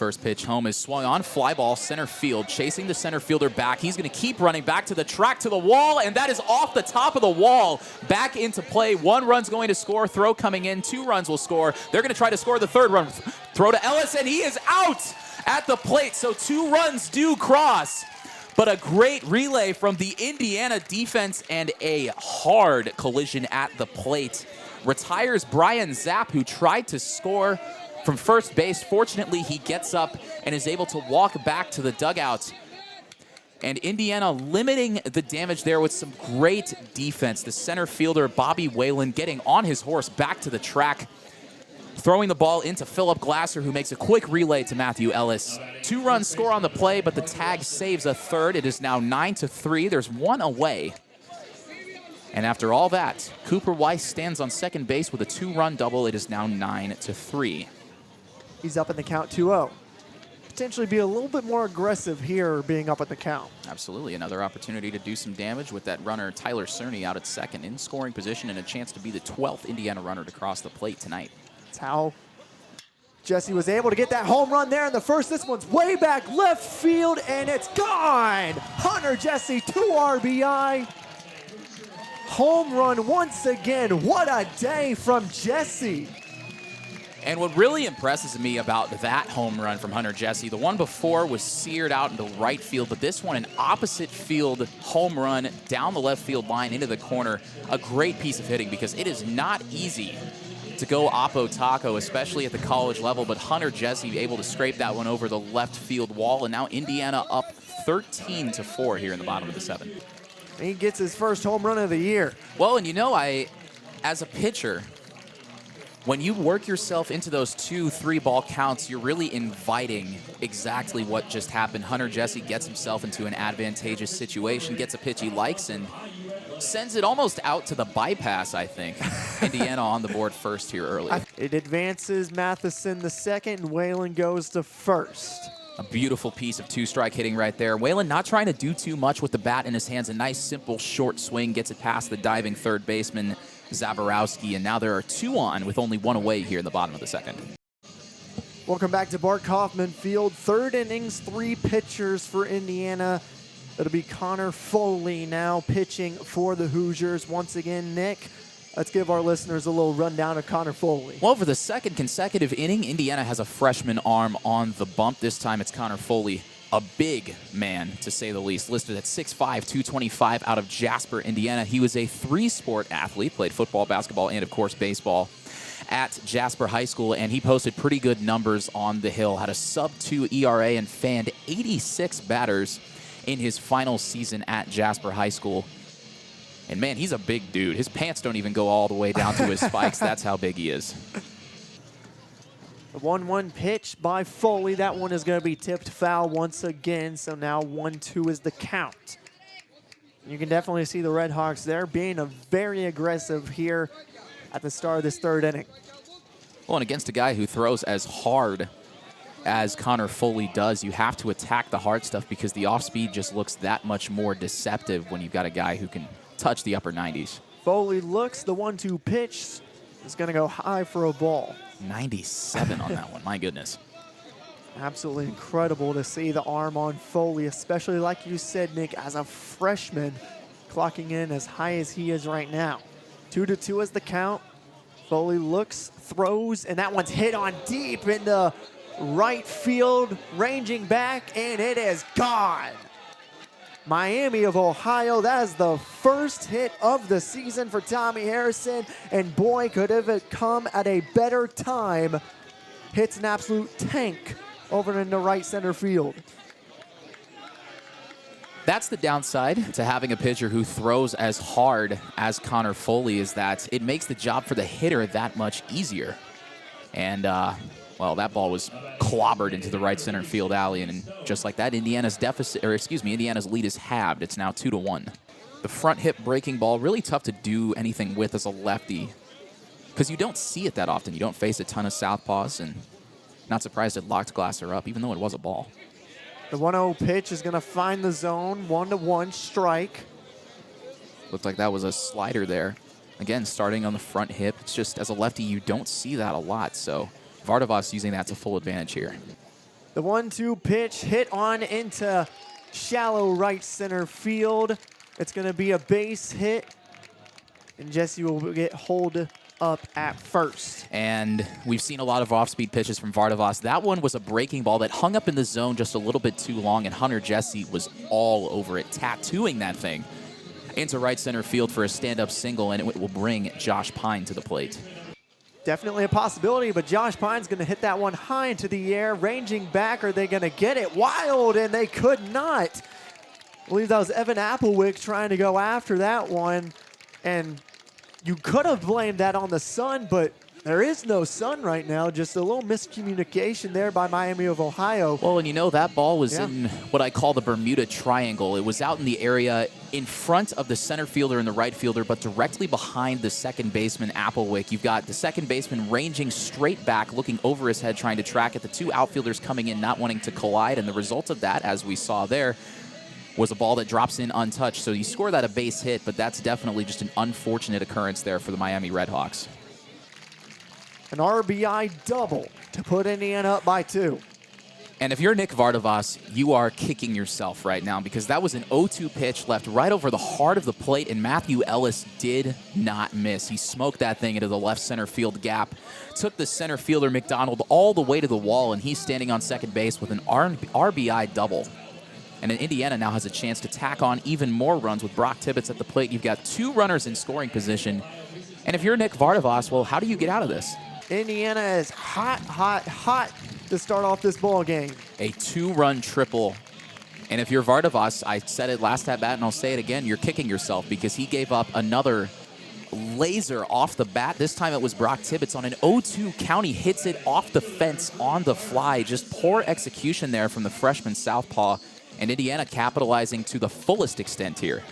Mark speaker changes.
Speaker 1: first pitch home is swung on, fly ball, center field, chasing the center fielder back. He's going to keep running back to the track, to the wall, and that is off the top of the wall. Back into play. 1 run's going to score. Throw coming in. 2 runs will score. They're going to try to score the 3rd run. Throw to Ellis, and he is out at the plate. So 2 runs do cross. But a great relay from the Indiana defense and a hard collision at the plate retires Brian Zapp, who tried to score from first base. Fortunately, he gets up and is able to walk back to the dugout. And Indiana limiting the damage there with some great defense. The center fielder, Bobby Whalen, getting on his horse back to the track, throwing the ball into Philip Glasser, who makes a quick relay to Matthew Ellis. 2 runs score on the play, but the tag saves a 3rd. It is now 9-3. There's 1 away. And after all that, Cooper Weiss stands on second base with a 2-run double. It is now 9-3.
Speaker 2: He's up in the count 2-0. Potentially be a little bit more aggressive here being up at the count.
Speaker 1: Absolutely. Another opportunity to do some damage with that runner, Tyler Cerny, out at second in scoring position, and a chance to be the 12th Indiana runner to cross the plate tonight.
Speaker 2: That's how Jesse was able to get that home run there in the first. This one's way back left field, and it's gone. Hunter Jesse, 2 RBI. Home run once again. What a day from Jesse.
Speaker 1: And what really impresses me about that home run from Hunter Jesse, the one before was seared out into right field, but this one, an opposite field home run down the left field line into the corner. A great piece of hitting, because it is not easy to go oppo taco, especially at the college level, but Hunter Jesse able to scrape that one over the left field wall, and now Indiana up 13-4 here in the bottom of the 7th.
Speaker 2: He gets his first home run of the year.
Speaker 1: Well, and you know, as a pitcher, when you work yourself into those 2-3 ball counts, you're really inviting exactly what just happened. Hunter Jesse gets himself into an advantageous situation, gets a pitch he likes, and sends it almost out to the bypass, I think. Indiana on the board first here early.
Speaker 2: It advances Matheson the second, and Whalen goes to first.
Speaker 1: A beautiful piece of 2-strike hitting right there. Whalen not trying to do too much with the bat in his hands. A nice, simple, short swing. Gets it past the diving third baseman, Zaborowski. And now there are 2 on with only 1 away here in the bottom of the 2nd.
Speaker 2: Welcome back to Bart Kaufman Field. 3rd innings, 3 pitchers for Indiana. It'll be Connor Foley now pitching for the Hoosiers. Once again, Nick, let's give our listeners a little rundown of Connor Foley.
Speaker 1: Well, for the 2nd consecutive inning, Indiana has a freshman arm on the bump. This time it's Connor Foley, a big man, to say the least, listed at 6'5", 225 out of Jasper, Indiana. He was a 3-sport athlete, played football, basketball, and, of course, baseball at Jasper High School, and he posted pretty good numbers on the hill. Had a sub-2 ERA and fanned 86 batters in his final season at Jasper High School. And man, he's a big dude. His pants don't even go all the way down to his spikes. That's how big he is.
Speaker 2: The 1-1 pitch by Foley. That one is going to be tipped foul once again. So now 1-2 is the count. You can definitely see the Red Hawks there being very aggressive here at the start of this 3rd inning.
Speaker 1: Well, and against a guy who throws as hard as Connor Foley does, you have to attack the hard stuff, because the off-speed just looks that much more deceptive when you've got a guy who can touch the upper 90s.
Speaker 2: Foley looks, the 1-2 pitch is going to go high for a ball.
Speaker 1: 97 on that one, my goodness.
Speaker 2: Absolutely incredible to see the arm on Foley, especially like you said, Nick, as a freshman, clocking in as high as he is right now. 2-2 is the count. Foley looks, throws, and that one's hit on deep into right field, ranging back, and it is gone. Miami of Ohio, that is the first hit of the season for Tommy Harrison, and boy, could have it come at a better time. Hits an absolute tank over into right center field.
Speaker 1: That's the downside to having a pitcher who throws as hard as Connor Foley, is that it makes the job for the hitter that much easier. And, well, that ball was clobbered into the right center field alley, and just like that, Indiana's lead is halved. It's now 2-1. The front hip breaking ball, really tough to do anything with as a lefty, because you don't see it that often. You don't face a ton of southpaws, and not surprised it locked Glasser up, even though it was a ball.
Speaker 2: The 1-0 pitch is going to find the zone. 1-1 strike.
Speaker 1: Looked like that was a slider there. Again, starting on the front hip. It's just, as a lefty, you don't see that a lot, so Vardavas using that to full advantage here.
Speaker 2: The 1-2 pitch hit on into shallow right center field. It's going to be a base hit, and Jesse will get hold up at first.
Speaker 1: And we've seen a lot of off-speed pitches from Vardavas. That one was a breaking ball that hung up in the zone just a little bit too long, and Hunter Jesse was all over it, tattooing that thing into right center field for a stand-up single, and it will bring Josh Pine to the plate.
Speaker 2: Definitely a possibility, but Josh Pine's going to hit that one high into the air, ranging back. Are they going to get it? Wild, and they could not. I believe that was Evan WIUX trying to go after that one, and you could have blamed that on the sun, but there is no sun right now. Just a little miscommunication there by Miami of Ohio.
Speaker 1: Well, and you know, that ball was in what I call the Bermuda Triangle. It was out in the area in front of the center fielder and the right fielder, but directly behind the second baseman, Applewick. You've got the second baseman ranging straight back, looking over his head, trying to track it. The two outfielders coming in, not wanting to collide, and the result of that, as we saw there, was a ball that drops in untouched. So you score that a base hit, but that's definitely just an unfortunate occurrence there for the Miami Redhawks.
Speaker 2: An RBI double to put Indiana up by 2.
Speaker 1: And if you're Nick Vardavas, you are kicking yourself right now, because that was an 0-2 pitch left right over the heart of the plate, and Matthew Ellis did not miss. He smoked that thing into the left center field gap, took the center fielder McDonald all the way to the wall, and he's standing on second base with an RBI double. And Indiana now has a chance to tack on even more runs with Brock Tibbetts at the plate. You've got 2 runners in scoring position. And if you're Nick Vardavas, well, how do you get out of this?
Speaker 2: Indiana is hot, hot, hot to start off this ball game.
Speaker 1: A 2-run triple. And if you're Vardavas, I said it last at bat and I'll say it again, you're kicking yourself, because he gave up another laser off the bat. This time it was Brock Tibbetts on an 0-2 count. He hits it off the fence on the fly. Just poor execution there from the freshman southpaw. And Indiana capitalizing to the fullest extent here.